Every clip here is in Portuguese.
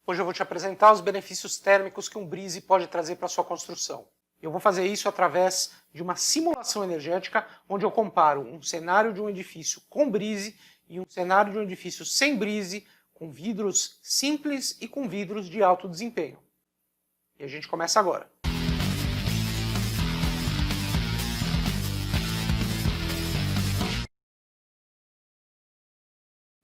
Hoje eu vou te apresentar os benefícios térmicos que um brise pode trazer para a sua construção. Eu vou fazer isso através de uma simulação energética, onde eu comparo um cenário de um edifício com brise e um cenário de um edifício sem brise, com vidros simples e com vidros de alto desempenho. E a gente começa agora.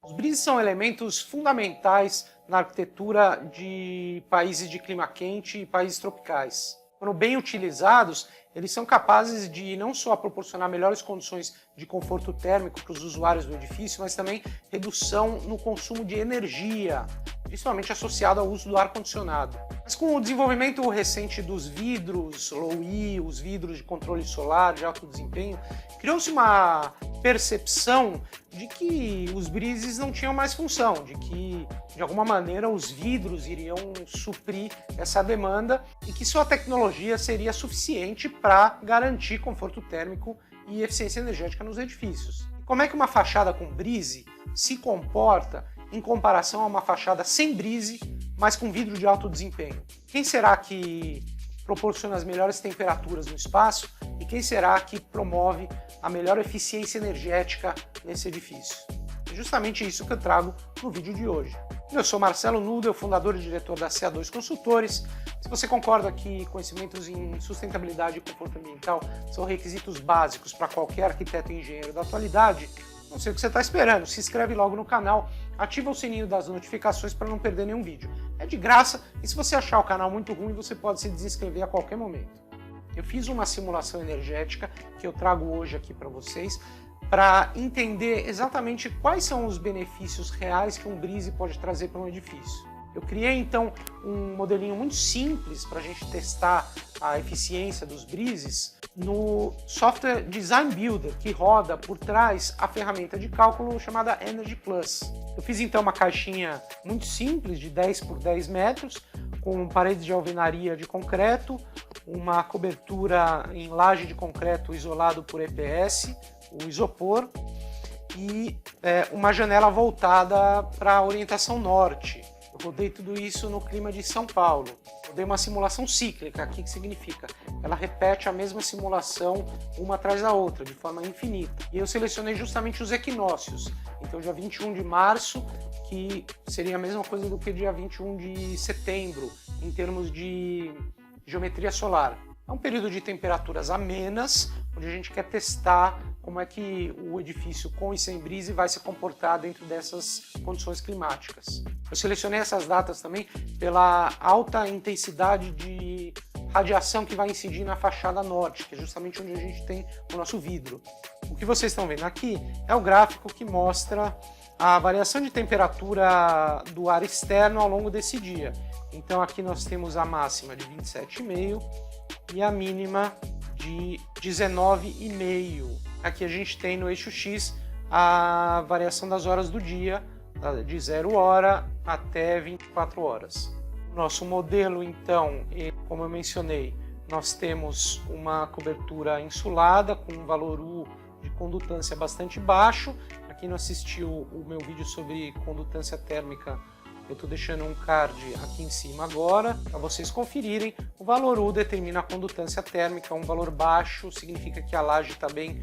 Os brises são elementos fundamentais na arquitetura de países de clima quente e países tropicais. Quando bem utilizados, eles são capazes de não só proporcionar melhores condições de conforto térmico para os usuários do edifício, mas também redução no consumo de energia, principalmente associado ao uso do ar-condicionado. Mas com o desenvolvimento recente dos vidros low-E, os vidros de controle solar de alto desempenho, criou-se uma percepção de que os brises não tinham mais função, de que, de alguma maneira, os vidros iriam suprir essa demanda e que sua tecnologia seria suficiente para garantir conforto térmico e eficiência energética nos edifícios. Como é que uma fachada com brise se comporta em comparação a uma fachada sem brise, mas com vidro de alto desempenho? Quem será que proporciona as melhores temperaturas no espaço e quem será que promove a melhor eficiência energética nesse edifício? É justamente isso que eu trago no vídeo de hoje. Eu sou Marcelo Nudel, fundador e diretor da CA2 Consultores. Se você concorda que conhecimentos em sustentabilidade e conforto ambiental são requisitos básicos para qualquer arquiteto e engenheiro da atualidade, não sei o que você está esperando. Se inscreve logo no canal, ativa o sininho das notificações para não perder nenhum vídeo. É de graça e se você achar o canal muito ruim, você pode se desinscrever a qualquer momento. Eu fiz uma simulação energética que eu trago hoje aqui para vocês para entender exatamente quais são os benefícios reais que um brise pode trazer para um edifício. Eu criei então um modelinho muito simples para a gente testar a eficiência dos brises no software Design Builder, que roda por trás a ferramenta de cálculo chamada Energy Plus. Eu fiz então uma caixinha muito simples de 10 por 10 metros, com paredes de alvenaria de concreto, uma cobertura em laje de concreto isolado por EPS, o isopor, e uma janela voltada para a orientação norte. Eu rodei tudo isso no clima de São Paulo. Rodei uma simulação cíclica. O que significa? Ela repete a mesma simulação uma atrás da outra, de forma infinita. E eu selecionei justamente os equinócios. Então, dia 21 de março, que seria a mesma coisa do que dia 21 de setembro, em termos de geometria solar. É um período de temperaturas amenas, onde a gente quer testar como é que o edifício com e sem brise vai se comportar dentro dessas condições climáticas. Eu selecionei essas datas também pela alta intensidade de radiação que vai incidir na fachada norte, que é justamente onde a gente tem o nosso vidro. O que vocês estão vendo aqui é o gráfico que mostra a variação de temperatura do ar externo ao longo desse dia. Então aqui nós temos a máxima de 27,5 e a mínima de 19,5. Aqui a gente tem no eixo X a variação das horas do dia, de 0 hora até 24 horas. Nosso modelo, então, como eu mencionei, nós temos uma cobertura insulada com um valor U de condutância bastante baixo. Quem não assistiu o meu vídeo sobre condutância térmica, eu estou deixando um card aqui em cima agora, para vocês conferirem. O valor U determina a condutância térmica, um valor baixo significa que a laje está bem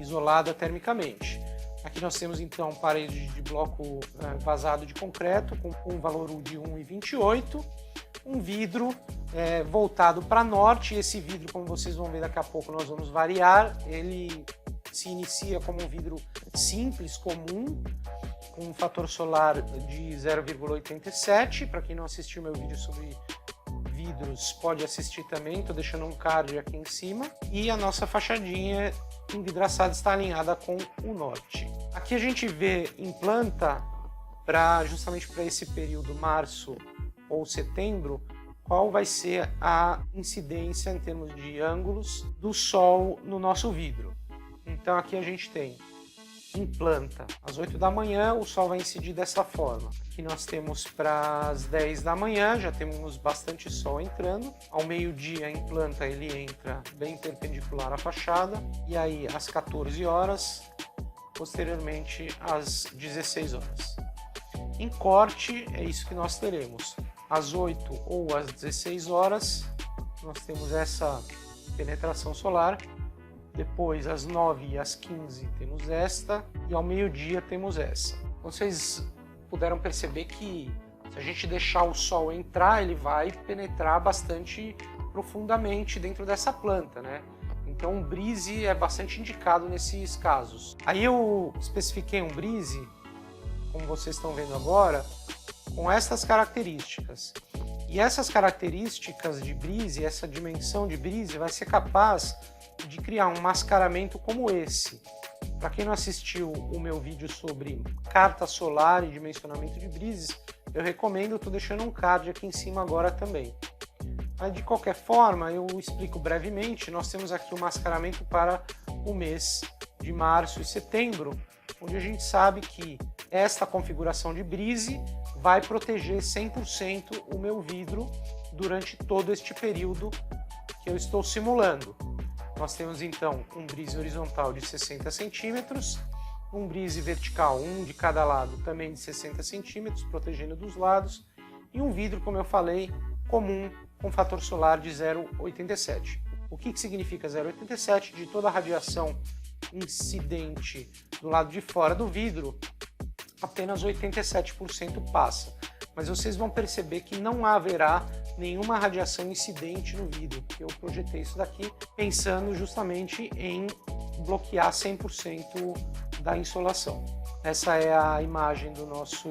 isolada termicamente. Aqui nós temos então parede de bloco vazado de concreto com um valor U de 1,28, um vidro voltado para norte. Esse vidro, como vocês vão ver daqui a pouco, nós vamos variar. Ele se inicia como um vidro simples, comum, com um fator solar de 0,87. Para quem não assistiu meu vídeo sobre vidros, pode assistir também, estou deixando um card aqui em cima. E a nossa fachadinha envidraçada está alinhada com o norte. Aqui a gente vê em planta, justamente para esse período, março ou setembro, qual vai ser a incidência em termos de ângulos do sol no nosso vidro. Então aqui a gente tem em planta, às 8 da manhã, o sol vai incidir dessa forma. Aqui nós temos para as 10 da manhã, já temos bastante sol entrando. Ao meio-dia, em planta, ele entra bem perpendicular à fachada. E aí, às 14 horas, posteriormente, às 16 horas. Em corte, é isso que nós teremos. às 8 ou às 16 horas, nós temos essa penetração solar. Depois, às 9 e às 15, temos esta. E ao meio-dia, temos essa. Então, vocês puderam perceber que se a gente deixar o sol entrar, ele vai penetrar bastante profundamente dentro dessa planta, né? Então, o brise é bastante indicado nesses casos. Aí eu especifiquei um brise, como vocês estão vendo agora, com essas características. E essas características de brise, essa dimensão de brise, vai ser capaz de criar um mascaramento como esse. Para quem não assistiu o meu vídeo sobre carta solar e dimensionamento de brises, eu recomendo, estou deixando um card aqui em cima agora também. Mas de qualquer forma, eu explico brevemente. Nós temos aqui o mascaramento para o mês de março e setembro, onde a gente sabe que esta configuração de brise vai proteger 100% o meu vidro durante todo este período que eu estou simulando. Nós temos então um brise horizontal de 60 centímetros, um brise vertical, um de cada lado, também de 60 centímetros, protegendo dos lados, e um vidro, como eu falei, comum, com fator solar de 0,87. O que significa 0,87? De toda a radiação incidente do lado de fora do vidro, apenas 87% passa. Mas vocês vão perceber que não haverá nenhuma radiação incidente no vidro, porque eu projetei isso daqui pensando justamente em bloquear 100% da insolação. Essa é a imagem do nosso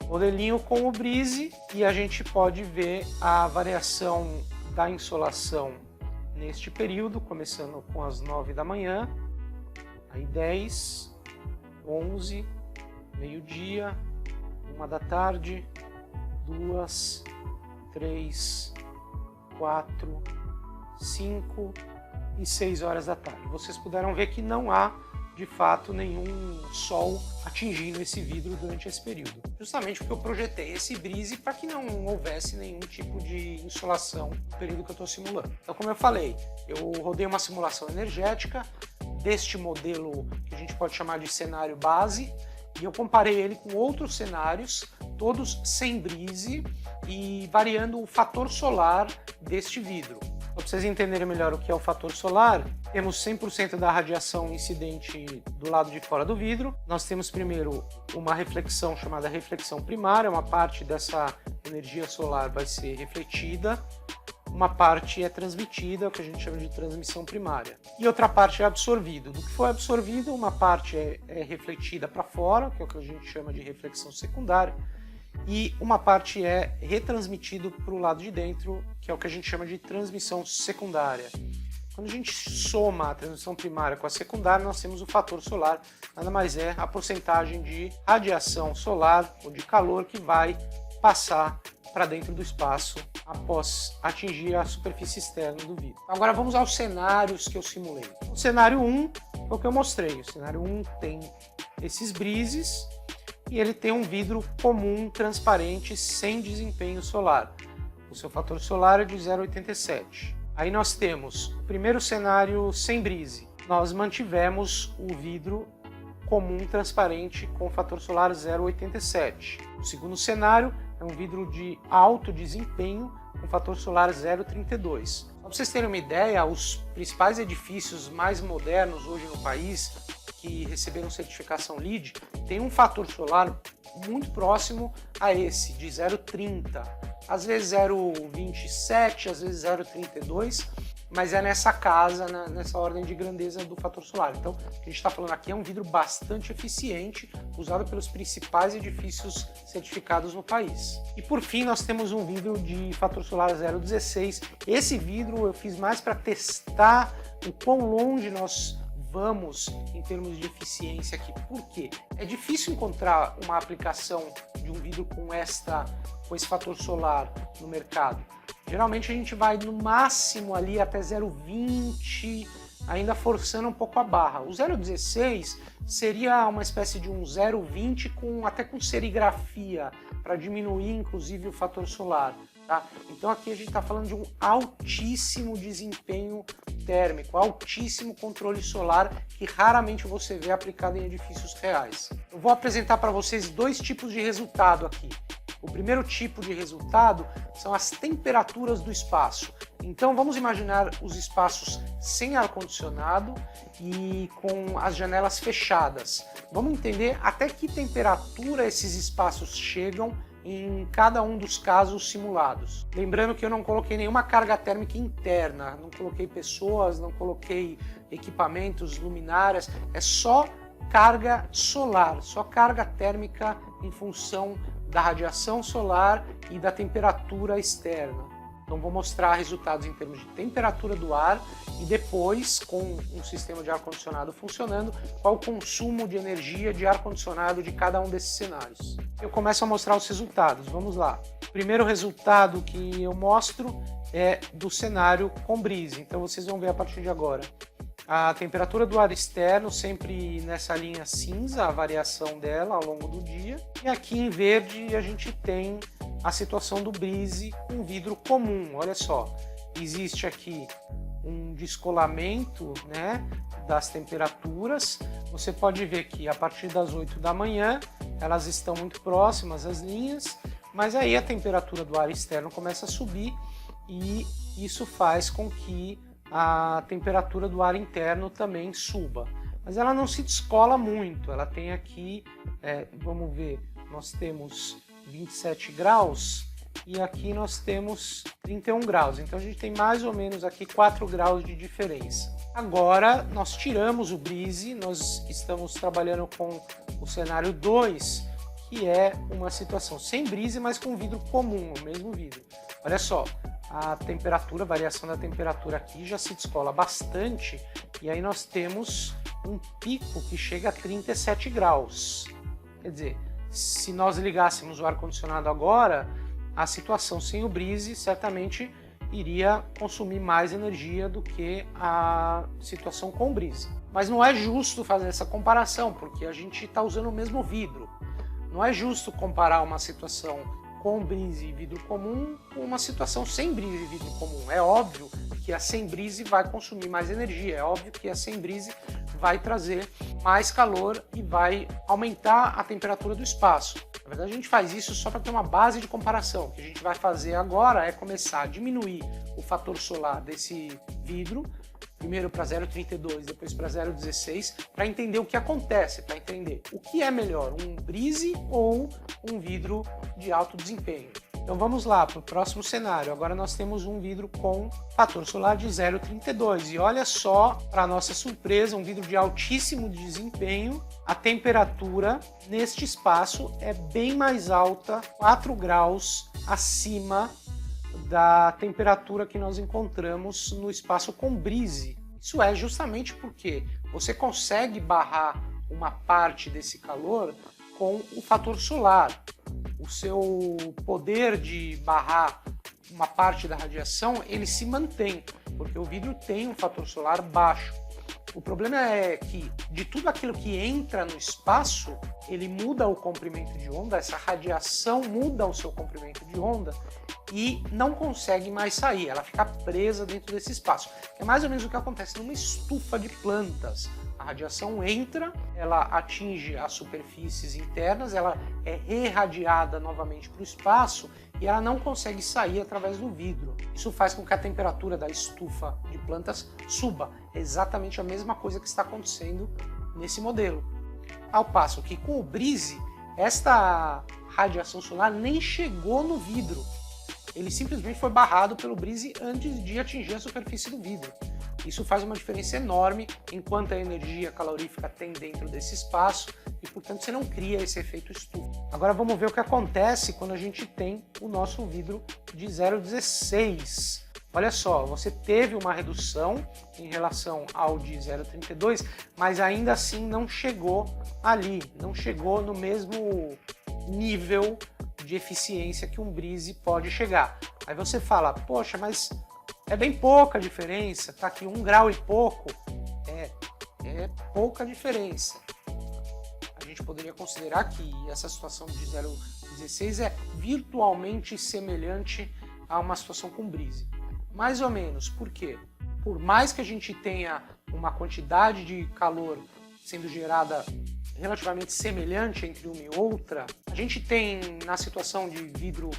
modelinho com o brise, e a gente pode ver a variação da insolação neste período, começando com as 9 da manhã, aí 10, 11, meio-dia, 1 da tarde, 2, 3, 4, 5 e 6 horas da tarde. Vocês puderam ver que não há, de fato, nenhum sol atingindo esse vidro durante esse período. Justamente porque eu projetei esse brise para que não houvesse nenhum tipo de insolação no período que eu estou simulando. Então, como eu falei, eu rodei uma simulação energética deste modelo que a gente pode chamar de cenário base, e eu comparei ele com outros cenários, todos sem brise e variando o fator solar deste vidro. Para vocês entenderem melhor o que é o fator solar, temos 100% da radiação incidente do lado de fora do vidro. Nós temos primeiro uma reflexão chamada reflexão primária, uma parte dessa energia solar vai ser refletida, uma parte é transmitida, o que a gente chama de transmissão primária, e outra parte é absorvida. Do que foi absorvido, uma parte é refletida para fora, que é o que a gente chama de reflexão secundária, e uma parte é retransmitido para o lado de dentro, que é o que a gente chama de transmissão secundária. Quando a gente soma a transmissão primária com a secundária, nós temos o fator solar, nada mais é a porcentagem de radiação solar ou de calor que vai passar para dentro do espaço após atingir a superfície externa do vidro. Agora vamos aos cenários que eu simulei. O cenário 1 foi o que eu mostrei. O cenário 1 tem esses brises e ele tem um vidro comum, transparente, sem desempenho solar. O seu fator solar é de 0,87. Aí nós temos o primeiro cenário sem brise. Nós mantivemos o vidro comum, transparente, com fator solar 0,87. O segundo cenário é um vidro de alto desempenho com fator solar 0,32. Para vocês terem uma ideia, os principais edifícios mais modernos hoje no país que receberam certificação LEED têm um fator solar muito próximo a esse, de 0,30. Às vezes 0,27, às vezes 0,32, mas é nessa casa, nessa ordem de grandeza do fator solar. Então, o que a gente está falando aqui é um vidro bastante eficiente, usado pelos principais edifícios certificados no país. E por fim, nós temos um vidro de fator solar 0,16. Esse vidro eu fiz mais para testar o quão longe nós vamos em termos de eficiência aqui. Por quê? É difícil encontrar uma aplicação de um vidro com esse fator solar no mercado. Geralmente a gente vai no máximo ali até 0,20, ainda forçando um pouco a barra. O 0,16 seria uma espécie de um 0,20 até com serigrafia, para diminuir inclusive o fator solar. Tá? Então aqui a gente está falando de um altíssimo desempenho térmico, altíssimo controle solar que raramente você vê aplicado em edifícios reais. Eu vou apresentar para vocês dois tipos de resultado aqui. O primeiro tipo de resultado são as temperaturas do espaço. Então vamos imaginar os espaços sem ar-condicionado e com as janelas fechadas. Vamos entender até que temperatura esses espaços chegam em cada um dos casos simulados. Lembrando que eu não coloquei nenhuma carga térmica interna, não coloquei pessoas, não coloquei equipamentos, luminárias, é só carga solar, só carga térmica em função da radiação solar e da temperatura externa. Então vou mostrar resultados em termos de temperatura do ar e depois, com um sistema de ar-condicionado funcionando, qual o consumo de energia de ar-condicionado de cada um desses cenários. Eu começo a mostrar os resultados, vamos lá. O primeiro resultado que eu mostro é do cenário com brise, então vocês vão ver a partir de agora. A temperatura do ar externo sempre nessa linha cinza, a variação dela ao longo do dia. E aqui em verde a gente tem a situação do brise com vidro comum. Olha só, existe aqui um descolamento, né, das temperaturas. Você pode ver que a partir das 8 da manhã elas estão muito próximas as linhas, mas aí a temperatura do ar externo começa a subir e isso faz com que a temperatura do ar interno também suba. Mas ela não se descola muito, ela tem aqui, vamos ver, nós temos 27 graus e aqui nós temos 31 graus, então a gente tem mais ou menos aqui 4 graus de diferença. Agora nós tiramos o brise, nós estamos trabalhando com o cenário 2, que é uma situação sem brise, mas com vidro comum, o mesmo vidro. Olha só, a temperatura, a variação da temperatura aqui já se descola bastante e aí nós temos um pico que chega a 37 graus. Quer dizer, se nós ligássemos o ar-condicionado agora, a situação sem o brise certamente iria consumir mais energia do que a situação com brise. Mas não é justo fazer essa comparação, porque a gente está usando o mesmo vidro. Não é justo comparar uma situação com brise e vidro comum com uma situação sem brise e vidro comum. É óbvio que a sem brise vai consumir mais energia, é óbvio que a sem brise vai trazer mais calor e vai aumentar a temperatura do espaço. Na verdade, a gente faz isso só para ter uma base de comparação. O que a gente vai fazer agora é começar a diminuir o fator solar desse vidro, primeiro para 0,32, depois para 0,16, para entender o que acontece, para entender o que é melhor, um brise ou um vidro de alto desempenho. Então vamos lá para o próximo cenário. Agora nós temos um vidro com fator solar de 0,32 e olha só, para nossa surpresa, um vidro de altíssimo desempenho. A temperatura neste espaço é bem mais alta, 4 graus acima da temperatura que nós encontramos no espaço com brise. Isso é justamente porque você consegue barrar uma parte desse calor com o fator solar. O seu poder de barrar uma parte da radiação, ele se mantém, porque o vidro tem um fator solar baixo. O problema é que de tudo aquilo que entra no espaço, ele muda o comprimento de onda, essa radiação muda o seu comprimento de onda e não consegue mais sair, ela fica presa dentro desse espaço. É mais ou menos o que acontece numa estufa de plantas. A radiação entra, ela atinge as superfícies internas, ela é irradiada novamente para o espaço e ela não consegue sair através do vidro. Isso faz com que a temperatura da estufa de plantas suba. É exatamente a mesma coisa que está acontecendo nesse modelo. Ao passo que com o brise, esta radiação solar nem chegou no vidro. Ele simplesmente foi barrado pelo brise antes de atingir a superfície do vidro. Isso faz uma diferença enorme em quanta energia calorífica tem dentro desse espaço e, portanto, você não cria esse efeito estufa. Agora vamos ver o que acontece quando a gente tem o nosso vidro de 0,16. Olha só, você teve uma redução em relação ao de 0,32, mas ainda assim não chegou ali, não chegou no mesmo nível de eficiência que um brise pode chegar. Aí você fala, poxa, mas é bem pouca diferença, tá aqui 1 grau e pouco. É pouca diferença. A gente poderia considerar que essa situação de 0,16 é virtualmente semelhante a uma situação com brise. Mais ou menos, por quê? Por mais que a gente tenha uma quantidade de calor sendo gerada relativamente semelhante entre uma e outra, a gente tem na situação de vidro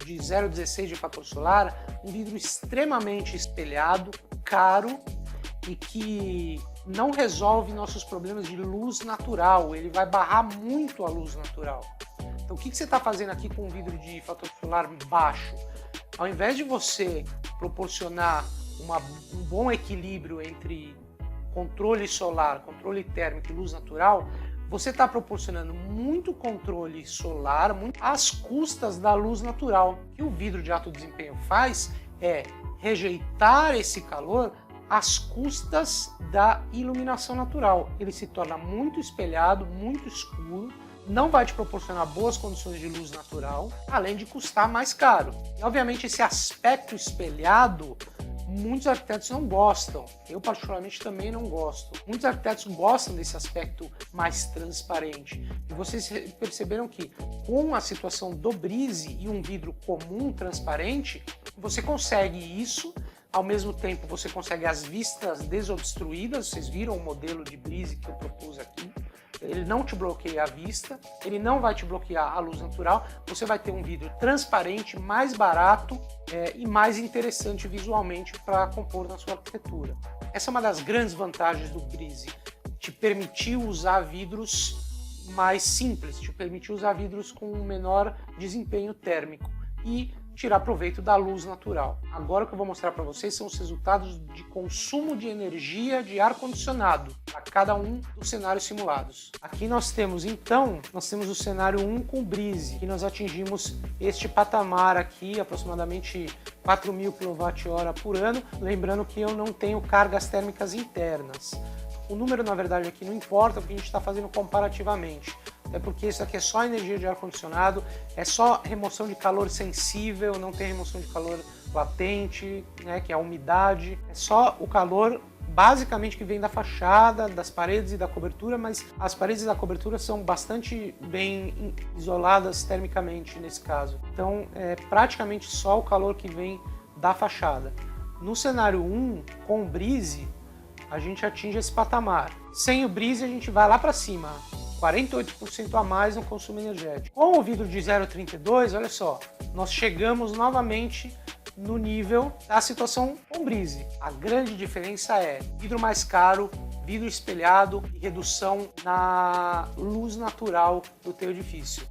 de 0,16 de fator solar, um vidro extremamente espelhado, caro e que não resolve nossos problemas de luz natural, ele vai barrar muito a luz natural. Então o que você está fazendo aqui com um vidro de fator solar baixo? Ao invés de você proporcionar um bom equilíbrio entre controle solar, controle térmico e luz natural, você está proporcionando muito controle solar às custas da luz natural. O que o vidro de alto desempenho faz é rejeitar esse calor às custas da iluminação natural. Ele se torna muito espelhado, muito escuro, não vai te proporcionar boas condições de luz natural, além de custar mais caro. E, obviamente, esse aspecto espelhado, muitos arquitetos não gostam. Eu, particularmente, também não gosto. Muitos arquitetos gostam desse aspecto mais transparente. E vocês perceberam que, com a situação do brise e um vidro comum transparente, você consegue isso. Ao mesmo tempo, você consegue as vistas desobstruídas. Vocês viram o modelo de brise que eu propus aqui. Ele não te bloqueia a vista, ele não vai te bloquear a luz natural, você vai ter um vidro transparente, mais barato e mais interessante visualmente para compor na sua arquitetura. Essa é uma das grandes vantagens do brise, te permitiu usar vidros mais simples, te permitiu usar vidros com um menor desempenho térmico e tirar proveito da luz natural. Agora o que eu vou mostrar para vocês são os resultados de consumo de energia de ar-condicionado a cada um dos cenários simulados. Aqui nós temos o cenário 1 com brise, que nós atingimos este patamar aqui, aproximadamente 4.000 kWh por ano, lembrando que eu não tenho cargas térmicas internas. O número, na verdade, aqui não importa, porque a gente está fazendo comparativamente. É porque isso aqui é só energia de ar-condicionado, é só remoção de calor sensível, não tem remoção de calor latente, né, que é a umidade. É só o calor, basicamente, que vem da fachada, das paredes e da cobertura, mas as paredes e da cobertura são bastante bem isoladas termicamente nesse caso. Então, é praticamente só o calor que vem da fachada. No cenário 1, com o brise, a gente atinge esse patamar. Sem o brise, a gente vai lá para cima. 48% a mais no consumo energético. Com o vidro de 0,32, olha só, nós chegamos novamente no nível da situação com brise. A grande diferença é vidro mais caro, vidro espelhado e redução na luz natural do teu edifício.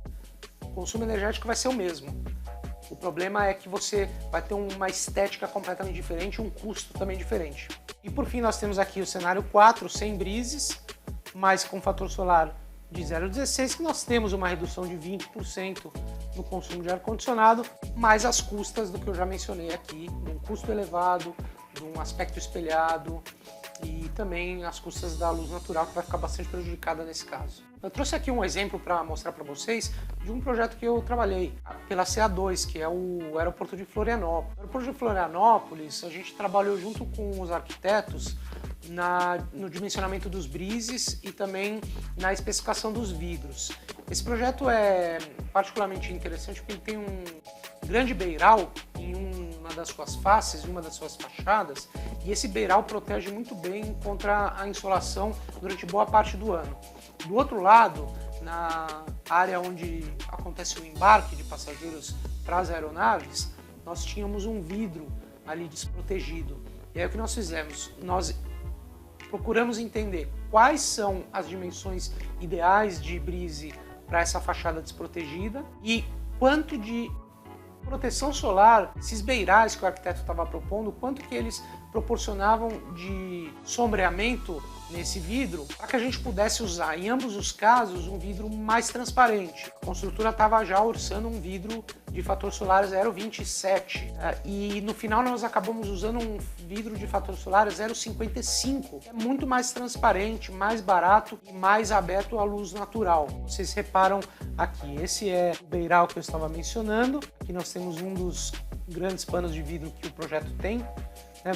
O consumo energético vai ser o mesmo. O problema é que você vai ter uma estética completamente diferente e um custo também diferente. E por fim nós temos aqui o cenário 4, sem brises, mas com fator solar de 0,16, que nós temos uma redução de 20% no consumo de ar-condicionado, mais as custas do que eu já mencionei aqui, de um custo elevado, de um aspecto espelhado e também as custas da luz natural, que vai ficar bastante prejudicada nesse caso. Eu trouxe aqui um exemplo para mostrar para vocês de um projeto que eu trabalhei pela CA2, que é o aeroporto de Florianópolis. No aeroporto de Florianópolis, a gente trabalhou junto com os arquitetos no dimensionamento dos brises e também na especificação dos vidros. Esse projeto é particularmente interessante porque ele tem um grande beiral em uma das suas faces, em uma das suas fachadas, e esse beiral protege muito bem contra a insolação durante boa parte do ano. Do outro lado, na área onde acontece o embarque de passageiros para as aeronaves, nós tínhamos um vidro ali desprotegido. E aí o que nós fizemos? Nós procuramos entender quais são as dimensões ideais de brise para essa fachada desprotegida e quanto de proteção solar, esses beirais que o arquiteto estava propondo, quanto que eles proporcionavam de sombreamento nesse vidro, para que a gente pudesse usar, em ambos os casos, um vidro mais transparente. A construtora estava já orçando um vidro de fator solar 0,27 e no final nós acabamos usando um vidro de fator solar 0,55, que é muito mais transparente, mais barato e mais aberto à luz natural. Vocês reparam aqui, esse é o beiral que eu estava mencionando, aqui nós temos um dos grandes panos de vidro que o projeto tem.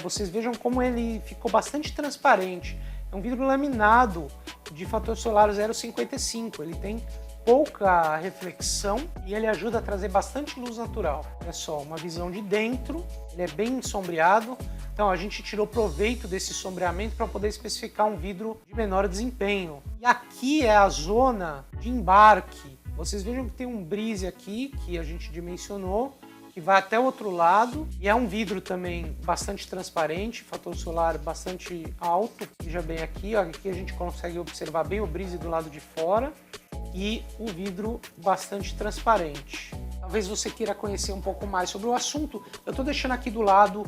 Vocês vejam como ele ficou bastante transparente. É um vidro laminado de fator solar 0,55, ele tem pouca reflexão e ele ajuda a trazer bastante luz natural. É só uma visão de dentro, ele é bem sombreado, então a gente tirou proveito desse sombreamento para poder especificar um vidro de menor desempenho. E aqui é a zona de embarque. Vocês vejam que tem um brise aqui, que a gente dimensionou, que vai até o outro lado, e é um vidro também bastante transparente, fator solar bastante alto. Veja bem aqui, ó, aqui a gente consegue observar bem o brise do lado de fora e o vidro bastante transparente. Talvez você queira conhecer um pouco mais sobre o assunto, eu estou deixando aqui do lado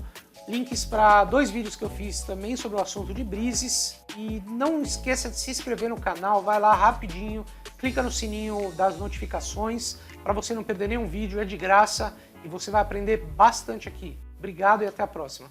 links para 2 vídeos que eu fiz também sobre o assunto de brises. E não esqueça de se inscrever no canal, vai lá rapidinho, clica no sininho das notificações para você não perder nenhum vídeo, é de graça e você vai aprender bastante aqui. Obrigado e até a próxima.